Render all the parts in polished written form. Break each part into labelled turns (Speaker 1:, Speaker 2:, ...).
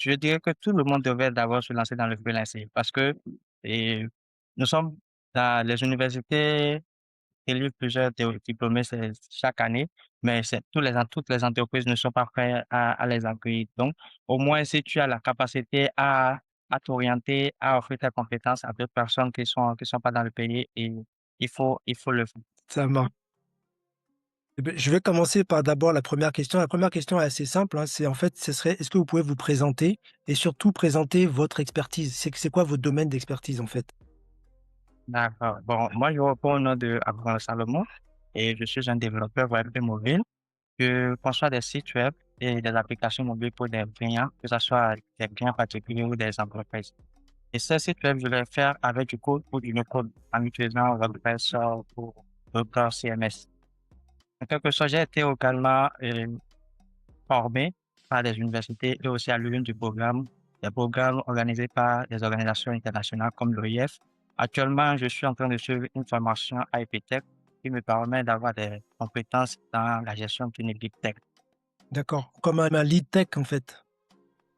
Speaker 1: Je dirais que tout le monde devrait d'abord se lancer dans le freelancing parce que et, nous sommes dans les universités délivre plusieurs diplômés chaque année, mais toutes les entreprises ne sont pas prêtes à les accueillir. Donc, au moins, si tu as la capacité à t'orienter, à offrir tes compétences à d'autres personnes qui sont pas dans le pays, et il faut le faire.
Speaker 2: Ça marche. Eh beh, je vais commencer par d'abord la première question. La première question est assez simple, hein, c'est en fait, ce serait est-ce que vous pouvez vous présenter et surtout présenter votre expertise? C'est quoi votre domaine d'expertise, en fait?
Speaker 1: D'accord. Bon, moi, je réponds au nom de Abraham Salomon et je suis un développeur web et mobile. Je conçois des sites web et des applications mobiles pour des clients, que ce soit des clients particuliers ou des entreprises. Et ce site web, je vais faire avec du code ou du no-code en utilisant WordPress ou d'autres CMS. En quelque sorte, j'ai été également formé par des universités et aussi à l'une des programmes organisés par des organisations internationales comme l'OIF. Actuellement, je suis en train de suivre une formation à Epitech qui me permet d'avoir des compétences dans la gestion d'une équipe tech.
Speaker 2: D'accord, comme un lead tech, en fait?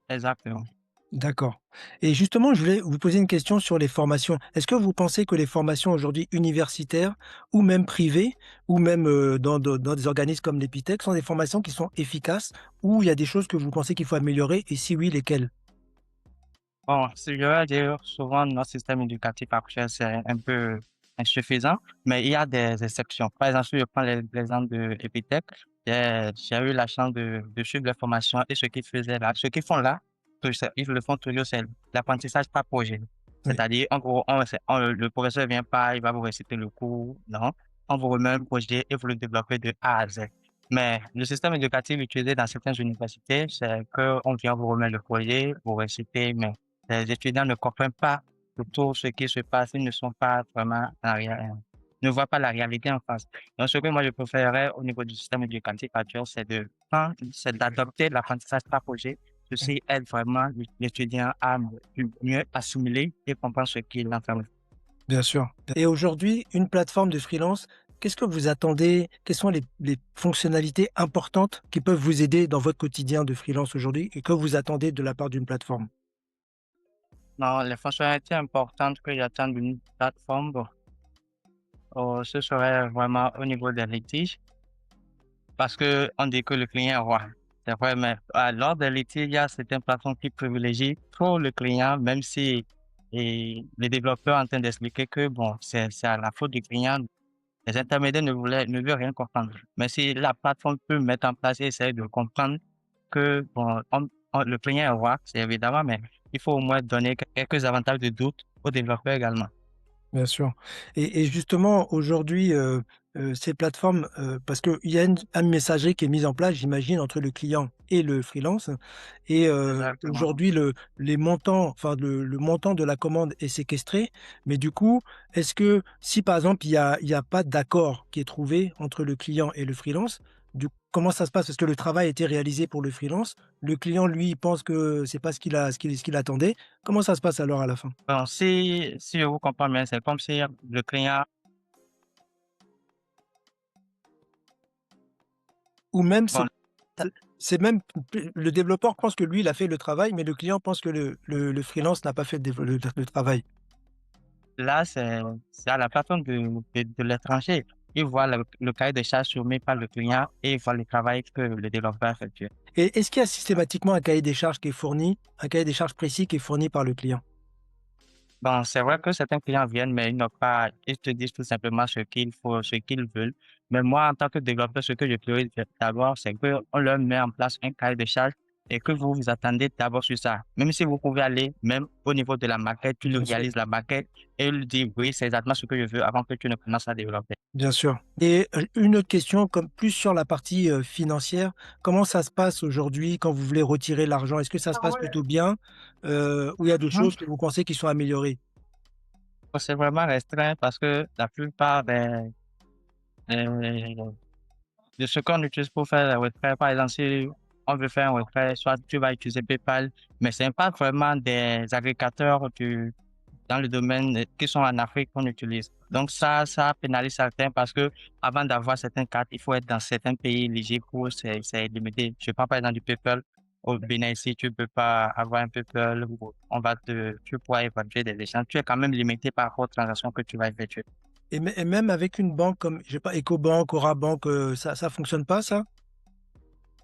Speaker 1: Exactement.
Speaker 2: D'accord et justement, je voulais vous poser une question sur les formations. Est-ce que vous pensez que les formations aujourd'hui universitaires ou même privées ou même, dans des organismes comme l'Epitech sont des formations qui sont efficaces ou il y a des choses que vous pensez qu'il faut améliorer et si oui, lesquelles?
Speaker 1: Bon, si je veux dire, souvent, notre système éducatif actuel, c'est un peu insuffisant, mais il y a des exceptions. Par exemple, si je prends l'exemple de Epitech, j'ai eu la chance de suivre les formations et ce qu'ils faisaient là, ce qu'ils font là, ils le font toujours, c'est l'apprentissage par projet.
Speaker 2: Oui,
Speaker 1: C'est-à-dire, en gros, le professeur vient pas, il va vous réciter le cours, non. On vous remet un projet et vous le développez de A à Z. Mais le système éducatif utilisé dans certaines universités, c'est qu'on vient vous remettre le projet, vous réciter, mais les étudiants ne comprennent pas tout ce qui se passe, ils ne sont pas vraiment ne voient pas la réalité en face. Donc, ce que moi je préférerais au niveau du système éducatif actuel, c'est d'adopter l'apprentissage par projet.
Speaker 2: oui,
Speaker 1: Ceci aide vraiment l'étudiant à mieux assimiler et comprendre ce qu'il est en train de faire.
Speaker 2: bien sûr et aujourd'hui, une plateforme de freelance, qu'est-ce que vous attendez? Quelles sont les fonctionnalités importantes qui peuvent vous aider dans votre quotidien de freelance aujourd'hui et que vous attendez de la part d'une plateforme?
Speaker 1: Non, les fonctionnalités importantes que j'attends d'une plateforme, bon, ce serait vraiment au niveau des litiges. Parce que on dit que le client est roi. C'est vrai, mais lors des litiges, il y a certaines plateformes qui privilégient trop le client, même si les développeurs sont en train d'expliquer que bon, c'est à la faute du client. Les intermédiaires ne veulent rien comprendre. Mais si la plateforme peut mettre en place et essayer de comprendre que bon, le client est roi, c'est évidemment, mais il faut au moins donner quelques avantages de doute aux développeurs également.
Speaker 2: Bien sûr et justement aujourd'hui, ces plateformes, parce qu'il y a une messagerie qui est mise en place, j'imagine, entre le client et le freelance et
Speaker 1: Exactement.
Speaker 2: aujourd'hui les montants, enfin le montant de la commande est séquestré. Mais du coup, est-ce que si par exemple il y a pas d'accord qui est trouvé entre le client et le freelance, comment ça se passe? Parce que le travail a été réalisé pour le freelance, le client lui, il pense que c'est pas ce qu'il attendait. Comment ça se passe alors à la fin?
Speaker 1: Bon, si je vous comprends bien, c'est comme si le client,
Speaker 2: Ou même c'est
Speaker 1: bon,
Speaker 2: c'est même le développeur pense que lui, il a fait le travail, mais le client pense que le freelance n'a pas fait le travail.
Speaker 1: là, c'est à la plateforme de l'étranger. Il voit le cahier de charges soumis par le client et il voit le travail que le développeur effectue.
Speaker 2: Et est-ce qu'il y a systématiquement un cahier des charges qui est fourni, un cahier des charges précis qui est fourni par le client?
Speaker 1: Bon, c'est vrai que certains clients viennent, mais ils n'ont pas, ils te disent tout simplement ce qu'il faut, ce qu'ils veulent. Mais moi, en tant que développeur, ce que je priorise d'abord, c'est qu'on leur met en place un cahier de charges et que vous vous attendez d'abord sur ça. Même si vous pouvez aller, même au niveau de la maquette, tu le
Speaker 2: Bien sûr,
Speaker 1: réalises la maquette et il dit oui, c'est exactement ce que je veux avant que tu ne commences à développer.
Speaker 2: bien sûr. Et une autre question comme plus sur la partie, financière, comment ça se passe aujourd'hui quand vous voulez retirer l'argent? Est-ce que ça se passe plutôt bien, ou il y a d'autres choses que vous pensez qui sont améliorées?
Speaker 1: C'est vraiment restreint parce que la plupart des de ce qu'on utilise pour faire les retraits, par exemple, si on veut faire un retrait, soit tu vas utiliser PayPal, mais c'est pas vraiment des agrégateurs dans le domaine qui sont en Afrique qu'on utilise. Donc ça pénalise certains parce que avant d'avoir certaines cartes, il faut être dans certains pays éligibles pour c'est limité. Je prends par exemple du PayPal. au Bénin ici, tu peux pas avoir un peu peur, tu pourras évaluer des échanges. Tu es quand même limité par rapport aux transactions que tu vas effectuer.
Speaker 2: Et même avec une banque comme, je sais pas, Ecobank, Orabank, ça fonctionne pas, ça?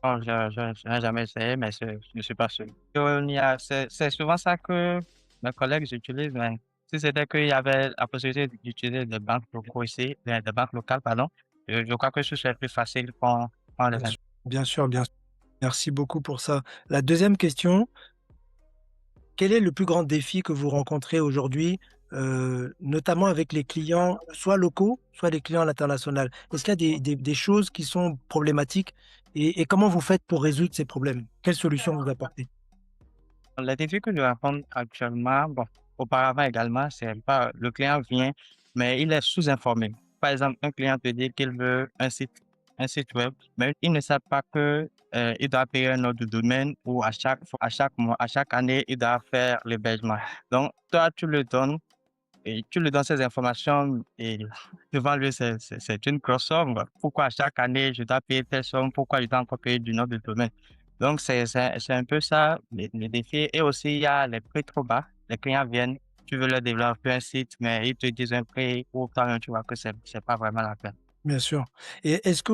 Speaker 1: Bon, je n'ai jamais essayé, mais je ne suis pas sûr. C'est souvent ça que mes collègues utilisent, mais si c'était qu'il y avait la possibilité d'utiliser des banques locaux ici, des banques locales, pardon, je crois que ce serait plus facile qu'on les
Speaker 2: Bien
Speaker 1: a.
Speaker 2: sûr, bien sûr, bien sûr. Merci beaucoup pour ça. La deuxième question, quel est le plus grand défi que vous rencontrez aujourd'hui, notamment avec les clients, soit locaux, soit les clients à l'international? Est-ce qu'il y a des choses qui sont problématiques et comment vous faites pour résoudre ces problèmes? Quelles solutions vous apportez?
Speaker 1: Les défis que je rencontre actuellement, bon, auparavant également, c'est pas le client vient, mais il est sous-informé. Par exemple, un client te dit qu'il veut un site web, mais il ne sait pas que il doit payer un nom de domaine ou à chaque mois, à chaque année, il doit faire l'hébergement. Donc, toi, tu le donnes et tu lui donnes ces informations et devant lui, c'est une grosse somme. Pourquoi à chaque année, je dois payer telle somme? Pourquoi je dois encore payer du nom de domaine? Donc, c'est un peu ça, les défis. Et aussi, il y a les prix trop bas. Les clients viennent, tu veux leur développer un site, mais ils te disent un prix où toi-même, tu vois que c'est pas vraiment la peine.
Speaker 2: Bien sûr. Et est-ce que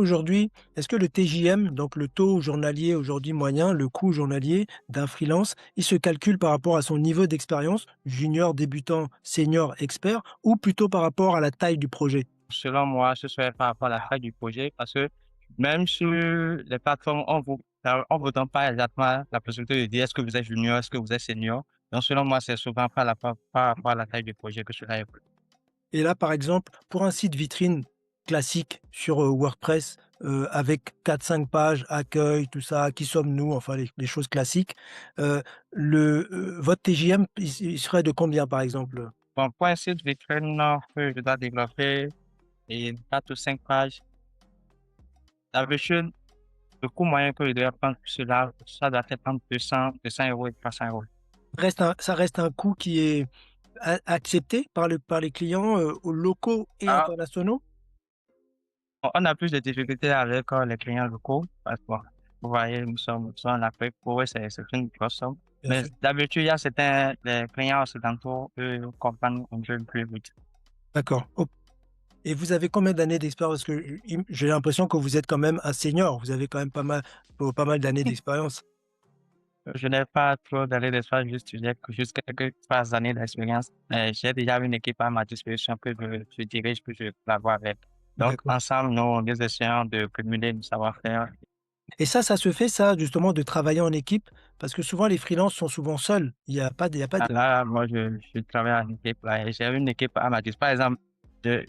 Speaker 2: le TJM, donc le taux journalier aujourd'hui moyen, le coût journalier d'un freelance, il se calcule par rapport à son niveau d'expérience, junior, débutant, senior, expert, ou plutôt par rapport à la taille du projet?
Speaker 1: Selon moi, ce serait par rapport à la taille du projet parce que même sur les plateformes, on vous donne pas exactement la possibilité de dire est-ce que vous êtes junior, est-ce que vous êtes senior. Donc, selon moi, c'est souvent par rapport à la taille du projet que cela est.
Speaker 2: Et là, par exemple, pour un site vitrine classique sur, WordPress, avec 4-5 pages, accueil, tout ça, qui sommes-nous? Enfin les choses classiques, votre TJM, il serait de combien, par exemple?
Speaker 1: Bon, pour un site vitrine que je dois développer et 4 ou 5 pages, d'habitude, le coût moyen que je dois prendre pour cela, ça doit être entre 200 euros et 300 euros.
Speaker 2: Ça reste un coût qui est accepté par les clients, locaux et
Speaker 1: Ah,
Speaker 2: internationaux?
Speaker 1: on a plus de difficultés avec les clients locaux parce que, bon, vous voyez, nous sommes en Afrique, pour eux, c'est une grosse somme.
Speaker 2: Bien
Speaker 1: Mais
Speaker 2: sûr.
Speaker 1: d'habitude, il y a certains les clients occidentaux, eux, comprennent un peu plus vite.
Speaker 2: D'accord. O Et vous avez combien d'années d'expérience? Parce que j'ai l'impression que vous êtes quand même un senior. Vous avez quand même pas mal d'années d'expérience.
Speaker 1: Je n'ai pas trop d'années d'expérience, juste quelques 3 années d'expérience. J'ai déjà une équipe à ma disposition que je dirige, que je collabore avec. Donc,
Speaker 2: D'accord.
Speaker 1: ensemble, nous essayons de cumuler le savoir-faire.
Speaker 2: Et ça se fait ça, justement, de travailler en équipe? Parce que souvent les freelances sont souvent seuls. Il y a pas
Speaker 1: Ah,
Speaker 2: de
Speaker 1: là, moi, je travaille en équipe. Là, et j'ai une équipe à ma disposition. Par exemple,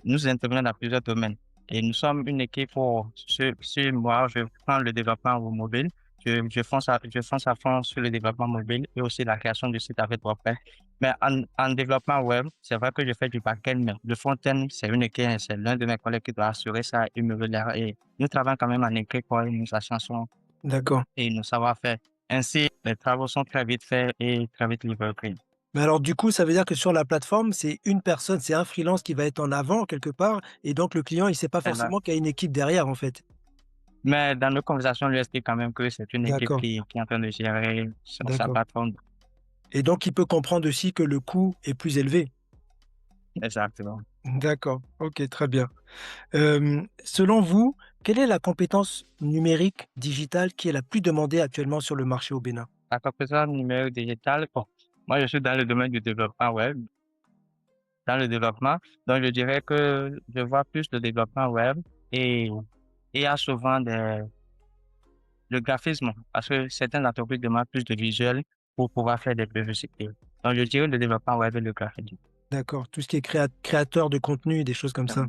Speaker 1: nous intervenons dans plusieurs domaines. Et nous sommes une équipe sur moi, je prends le développement mobile. Je fonce à fond sur le développement mobile et aussi la création du site avec WordPress. Mais en développement web, c'est vrai que je fais du back-end, mais le front-end, c'est une équipe, c'est l'un de mes collègues qui doit assurer ça et me relire. Et nous travaillons quand même en équipe pour nous chanson
Speaker 2: d'accord.
Speaker 1: et nos savoir-faire. Ainsi, les travaux sont très vite faits et très vite livrés.
Speaker 2: Mais alors du coup, ça veut dire que sur la plateforme, c'est une personne, c'est un freelance qui va être en avant quelque part et donc le client, il sait pas forcément qu'il y a une équipe derrière, en fait?
Speaker 1: Mais dans nos conversations, lui explique quand même que c'est une équipe
Speaker 2: D'accord,
Speaker 1: qui est en train de gérer sa
Speaker 2: d'accord.
Speaker 1: plateforme.
Speaker 2: Et donc il peut comprendre aussi que le coût est plus élevé?
Speaker 1: Exactement.
Speaker 2: D'accord, OK, très bien. Selon vous, quelle est la compétence numérique, digitale qui est la plus demandée actuellement sur le marché au Bénin?
Speaker 1: La compétence numérique digitale, bon, moi je suis dans le domaine du développement web, dans le développement, donc je dirais que je vois plus le développement web et il y a souvent le graphisme parce que certaines entreprises demandent plus de visuels pour pouvoir faire des publicités. Donc je dirais le développement web et le graphisme.
Speaker 2: D'accord, tout ce qui est créateur de contenu, des choses comme ça?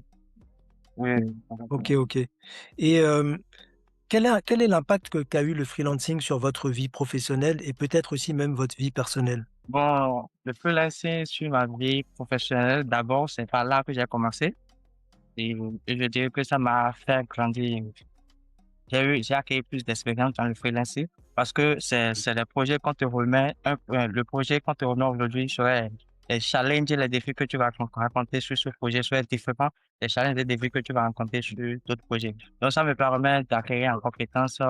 Speaker 1: Oui,
Speaker 2: OK,
Speaker 1: exactement.
Speaker 2: OK. Et quel est l'impact qu'a eu le freelancing sur votre vie professionnelle et peut-être aussi même votre vie personnelle?
Speaker 1: Bon, le freelancing sur ma vie professionnelle, d'abord, c'est par là que j'ai commencé. Et, et je dirais que ça m'a fait grandir. J'ai acquis plus d'expérience dans le freelancing parce que c'est le projet qu'on te remet, le projet qu'on te remet aujourd'hui serait les challenges et les défis que tu vas rencontrer sur ce projet seraient différents des challenges et des défis que tu vas rencontrer sur d'autres projets. Donc, ça me permet d'acquérir en compétences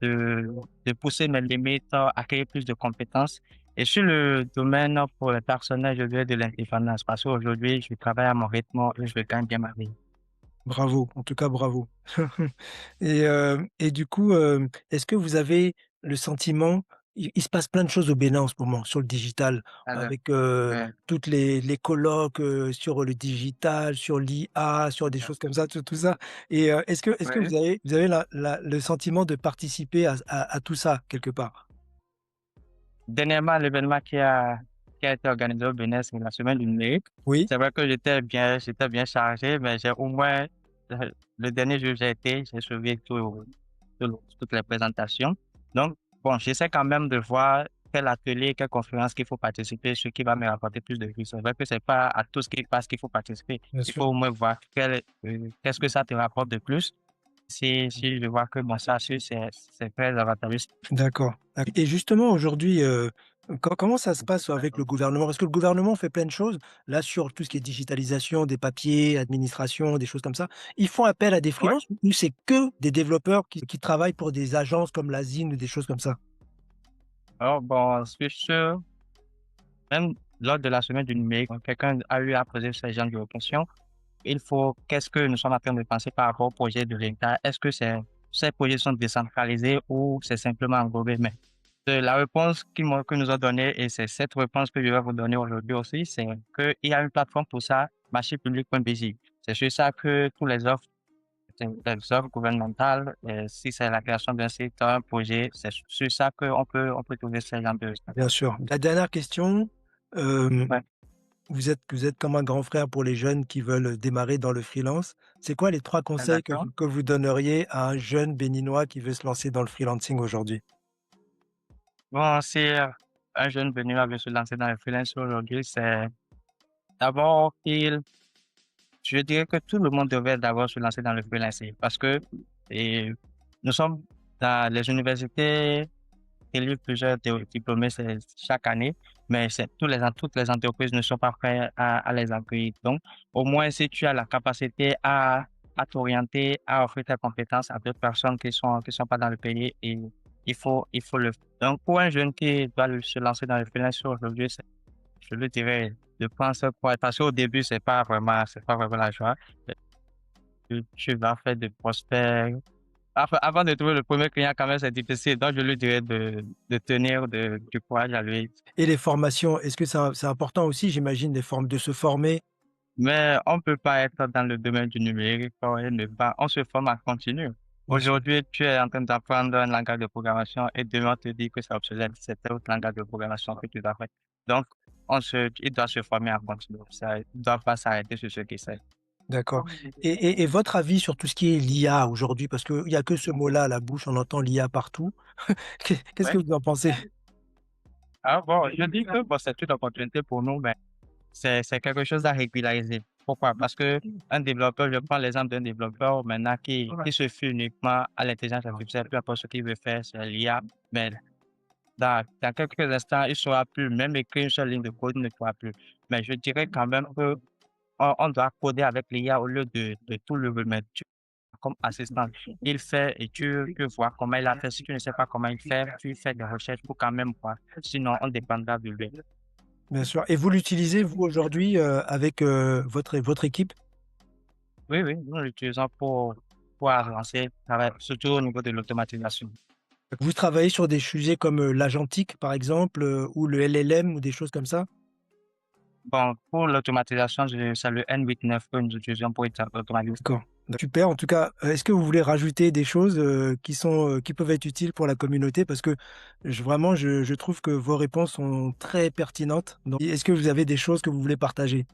Speaker 1: de, de pousser mes limites, acquérir plus de compétences. Et sur le domaine pour le personnel, je dirais de l'indépendance parce qu'aujourd'hui, je travaille à mon rythme et je gagne bien ma vie.
Speaker 2: Bravo, en tout cas bravo. Et du coup, est-ce que vous avez le sentiment il se passe plein de choses au Bénin en ce moment sur le digital
Speaker 1: Alors,
Speaker 2: avec,
Speaker 1: ouais,
Speaker 2: toutes les colloques, sur le digital, sur l'IA, sur des choses comme ça, tout ça et est-ce que
Speaker 1: ouais.
Speaker 2: vous avez la le sentiment de participer à tout ça quelque part?
Speaker 1: Dernièrement, l'événement qui a été organisé au Bénin, c'est la semaine du numérique.
Speaker 2: Oui,
Speaker 1: C'est vrai que j'étais bien chargé, mais j'ai au moins, le dernier jour où j'ai été, j'ai suivi toutes les présentations. Donc, bon, j'essaie quand même de voir quel atelier, quelle conférence qu'il faut participer, ce qui va me rapporter plus de vues. C'est vrai que c'est pas à tout ce qui passe qu'il faut participer.
Speaker 2: bien
Speaker 1: Il
Speaker 2: sûr.
Speaker 1: faut au moins voir qu'est-ce que ça te rapporte de plus. Si je vois que bon, ça, c'est très avantageux.
Speaker 2: D'accord et justement aujourd'hui, comment ça se passe avec le gouvernement? Est-ce que le gouvernement fait plein de choses, là, sur tout ce qui est digitalisation des papiers, administration, des choses comme ça? Ils font appel à des
Speaker 1: Ouais.
Speaker 2: freelances ou c'est que des développeurs qui travaillent pour des agences comme l'Asine ou des choses comme ça?
Speaker 1: Alors, bon, c'est sûr. Même lors de la semaine du numérique, quelqu'un a eu à poser ce genre de questions. Qu'est-ce que nous sommes en train de penser par rapport au projet de l'État? Est-ce que ces projets sont décentralisés ou c'est simplement englobé? Mais de la réponse que nous ont donnée, et c'est cette réponse que je vais vous donner aujourd'hui aussi, c'est qu'il y a une plateforme pour ça, marchépublic.bj. C'est sur ça que tous les offres gouvernementales, si c'est la création d'un site, un projet, c'est sur ça on peut trouver ce genre de...
Speaker 2: Bien sûr. La dernière question, hem,
Speaker 1: Ouais,
Speaker 2: vous êtes comme un grand frère pour les jeunes qui veulent démarrer dans le freelance. C'est quoi les 3 conseils que
Speaker 1: d'accord.
Speaker 2: vous donneriez à un jeune béninois qui veut se lancer dans le freelancing aujourd'hui?
Speaker 1: Bon, si un jeune venu veut se lancer dans le freelance aujourd'hui, c'est d'abord je dirais que tout le monde devrait d'abord se lancer dans le freelancing parce que et, nous sommes dans les universités, délivrent plusieurs diplômés chaque année, mais toutes les entreprises ne sont pas prêtes à les accueillir. Donc, au moins, si tu as la capacité à t'orienter, à offrir tes compétences à d'autres personnes qui sont pas dans le pays, et il faut le faire. Donc, pour un jeune qui doit se lancer dans le freelance aujourd'hui, je le dirais de prendre ce poids, parce qu'au début, c'est pas vraiment la joie. Tu vas faire des prospects. Avant de trouver le premier client, quand même, c'est difficile. Donc, je lui dirais de tenir du courage à lui.
Speaker 2: Et les formations, est-ce que c'est important aussi, j'imagine, des formes de se former?
Speaker 1: Mais on ne peut pas être dans le domaine du numérique et ne pas, on se forme en continu.
Speaker 2: Bien sûr.
Speaker 1: Aujourd'hui, tu es en train d'apprendre un langage de programmation et demain, on te dit que c'est obsolète, c'est un autre langage de programmation que tu dois faire. Donc, il doit se former en continu. Ça, il ne doit pas s'arrêter sur ce qu'il sait.
Speaker 2: D'accord et votre avis sur tout ce qui est l'IA aujourd'hui? Parce qu'il y a que ce mot-là à la bouche, on entend l'IA partout. Qu'est-ce que
Speaker 1: Ouais.
Speaker 2: vous en pensez?
Speaker 1: Ah bon, je dis que bon, c'est une opportunité pour nous, mais c'est quelque chose à régulariser. Pourquoi? Parce que un développeur, je prends l'exemple d'un développeur maintenant qui se fie uniquement à l'intelligence artificielle, peu importe ce qu'il veut faire, c'est l'IA, mais dans quelques instants, il ne saura plus, même écrire une seule ligne de code, il ne pourra plus. Mais je dirais quand même que on doit coder avec l'IA au lieu de tout le remettre comme assistant. Il fait et tu vois comment il a fait. Si tu ne sais pas comment il fait, tu fais des recherches pour quand même voir. Sinon, on dépendra de lui.
Speaker 2: Bien sûr et vous l'utilisez vous aujourd'hui, avec, votre équipe?
Speaker 1: Oui, oui, nous l'utilisons pour avancer, surtout au niveau de l'automatisation.
Speaker 2: Vous travaillez sur des sujets comme, l'agentique par exemple, ou le LLM ou des choses comme ça?
Speaker 1: Bon, pour l'automatisation, c'est le N89 que nous utilisons pour automatiser.
Speaker 2: D'accord. Super en tout cas, est-ce que vous voulez rajouter des choses, qui peuvent être utiles pour la communauté? Parce que je trouve que vos réponses sont très pertinentes. Donc est-ce que vous avez des choses que vous voulez partager?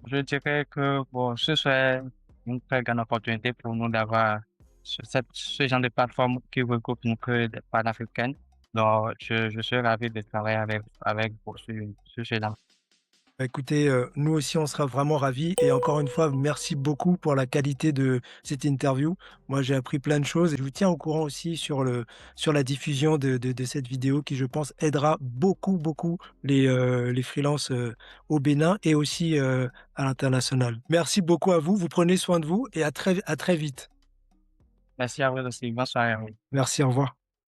Speaker 1: Je dirais que bon, ce serait une très grande opportunité pour nous d'avoir ce genre de plateforme qui regroupe nous que des panafricaines. Donc, je suis ravi de travailler avec vous sur ce genre.
Speaker 2: Bah, écoutez, nous aussi, on sera vraiment ravis et encore une fois, merci beaucoup pour la qualité de cette interview. Moi, j'ai appris plein de choses et je vous tiens au courant aussi sur la diffusion de cette vidéo qui, je pense, aidera beaucoup, beaucoup les freelances, au Bénin et aussi, à l'international. Merci beaucoup à vous, vous prenez soin de vous et à très vite.
Speaker 1: Merci à vous aussi. Bonne soirée à vous.
Speaker 2: Merci, au revoir.